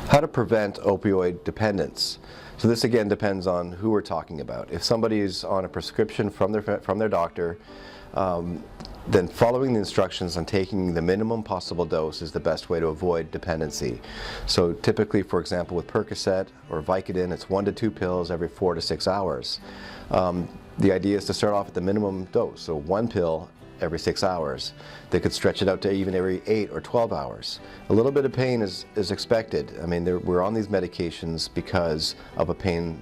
How to prevent opioid dependence. So this again depends on who we're talking about. If somebody is on a prescription from their doctor, then following the instructions on taking the minimum possible dose is the best way to avoid dependency. So typically, for example, with Percocet or Vicodin, it's 1 to 2 pills every 4 to 6 hours. The idea is to start off at the minimum dose, so 1 pill every 6 hours. They could stretch it out to even every 8 or 12 hours. A little bit of pain is expected. I mean, we're on these medications because of a pain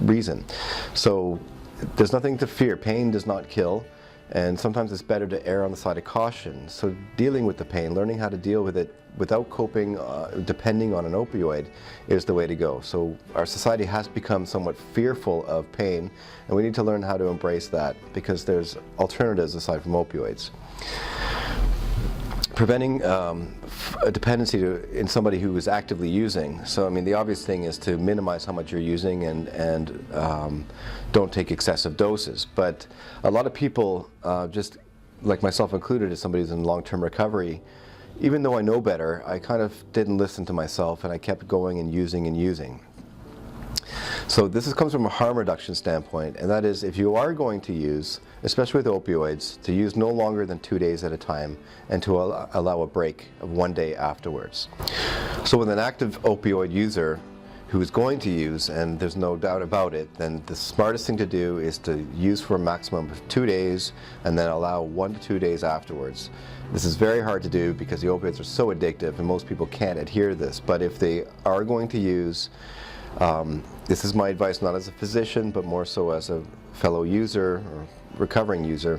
reason. So there's nothing to fear. Pain does not kill, and sometimes it's better to err on the side of caution. So dealing with the pain, learning how to deal with it without coping, depending on an opioid, is the way to go. So our society has become somewhat fearful of pain, and we need to learn how to embrace that, because there's alternatives aside from opioids. Preventing a dependency in somebody who is actively using. So I mean, the obvious thing is to minimize how much you're using and don't take excessive doses. But a lot of people, just like myself included, as somebody who's in long-term recovery, even though I know better, I kind of didn't listen to myself, and I kept going and using and using. So this comes from a harm reduction standpoint, and that is, if you are going to use, especially with opioids, to use no longer than 2 days at a time, and to allow a break of 1 day afterwards. So with an active opioid user who is going to use, and there's no doubt about it, then the smartest thing to do is to use for a maximum of 2 days and then allow 1 to 2 days afterwards. This is very hard to do because the opiates are so addictive and most people can't adhere to this. But if they are going to use, this is my advice not as a physician but more so as a fellow user or recovering user,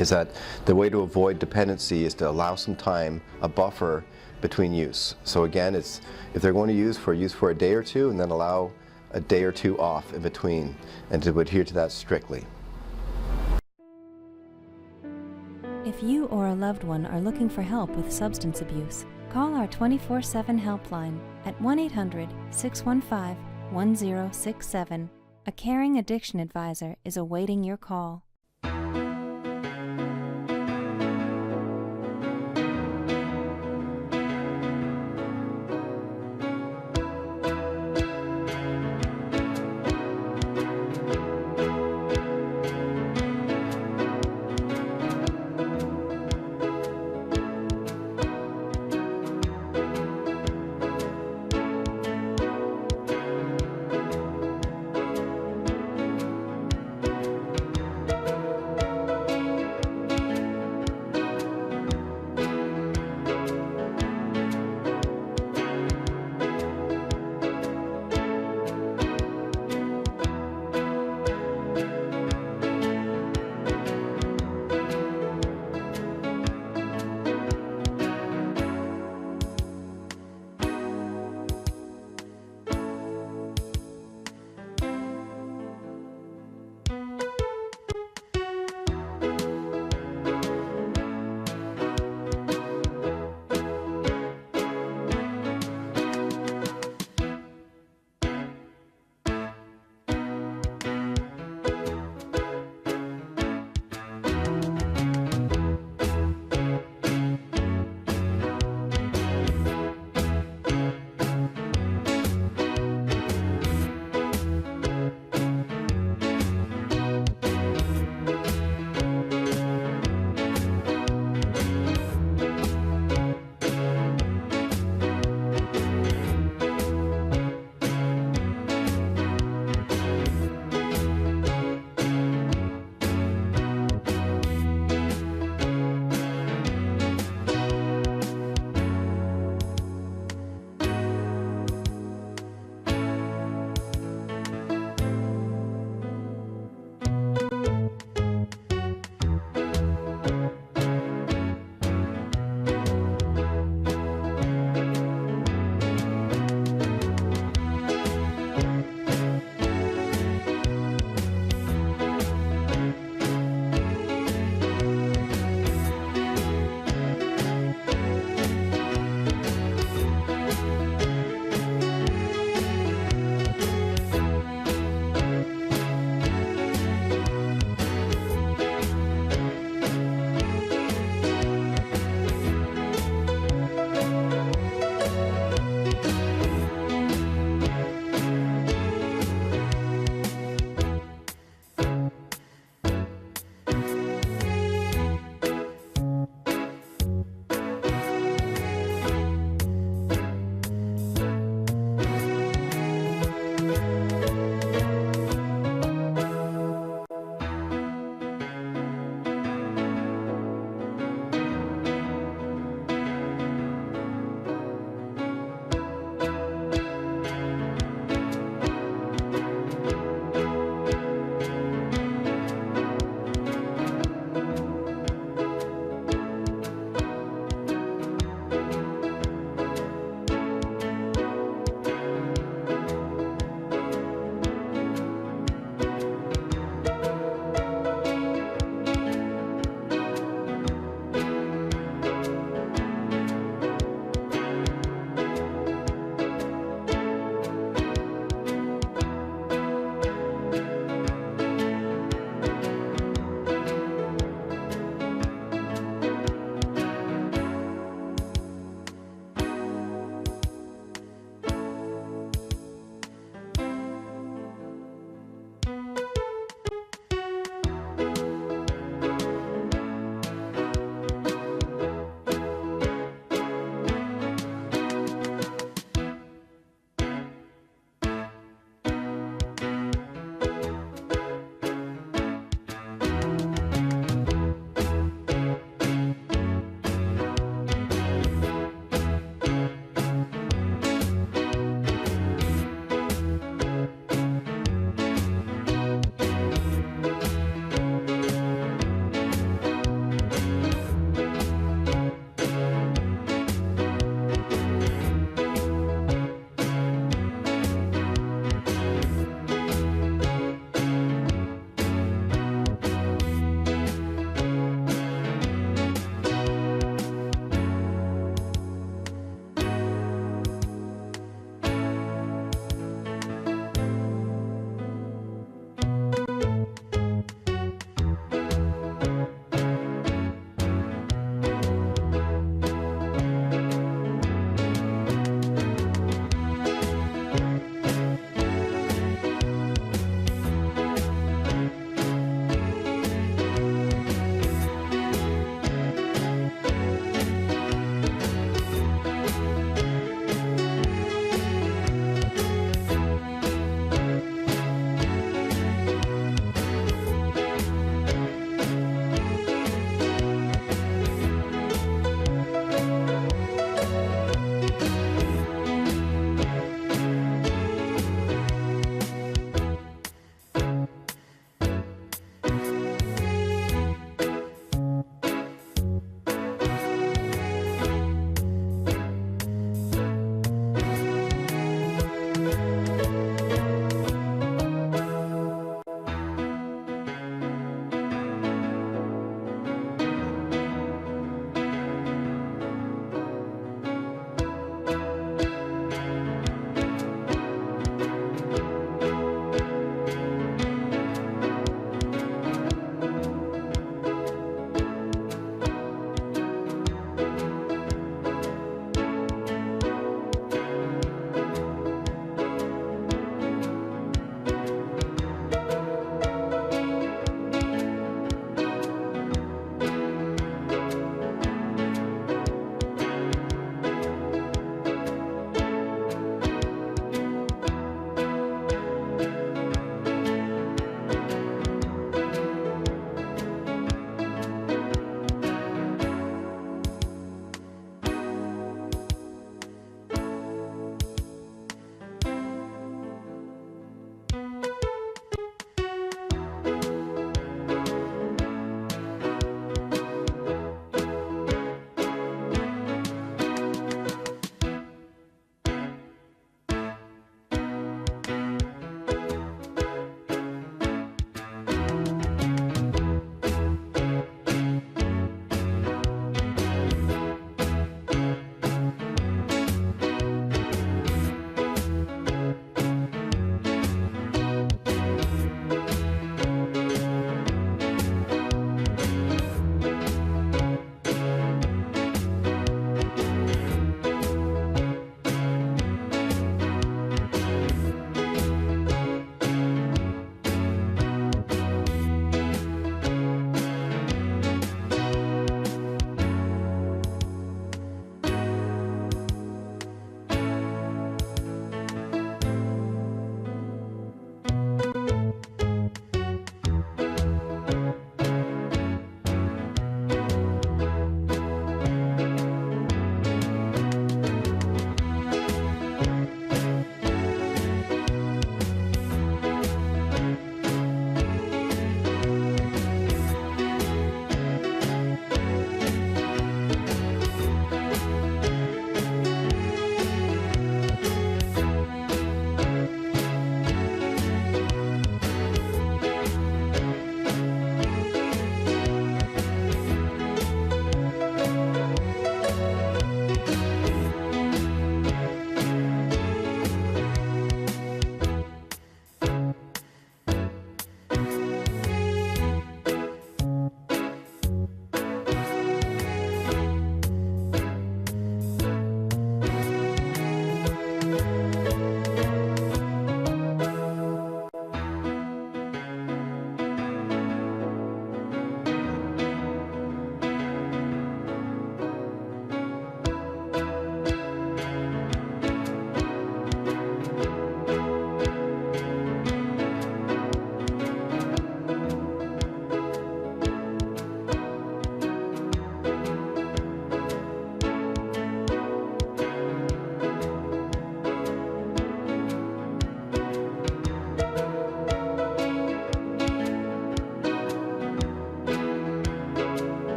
is that the way to avoid dependency is to allow some time, a buffer between use. So again, it's if they're going to use for a day or two, and then allow a day or two off in between, and to adhere to that strictly. If you or a loved one are looking for help with substance abuse, call our 24/7 helpline at 1-800-615-1067. A caring addiction advisor is awaiting your call.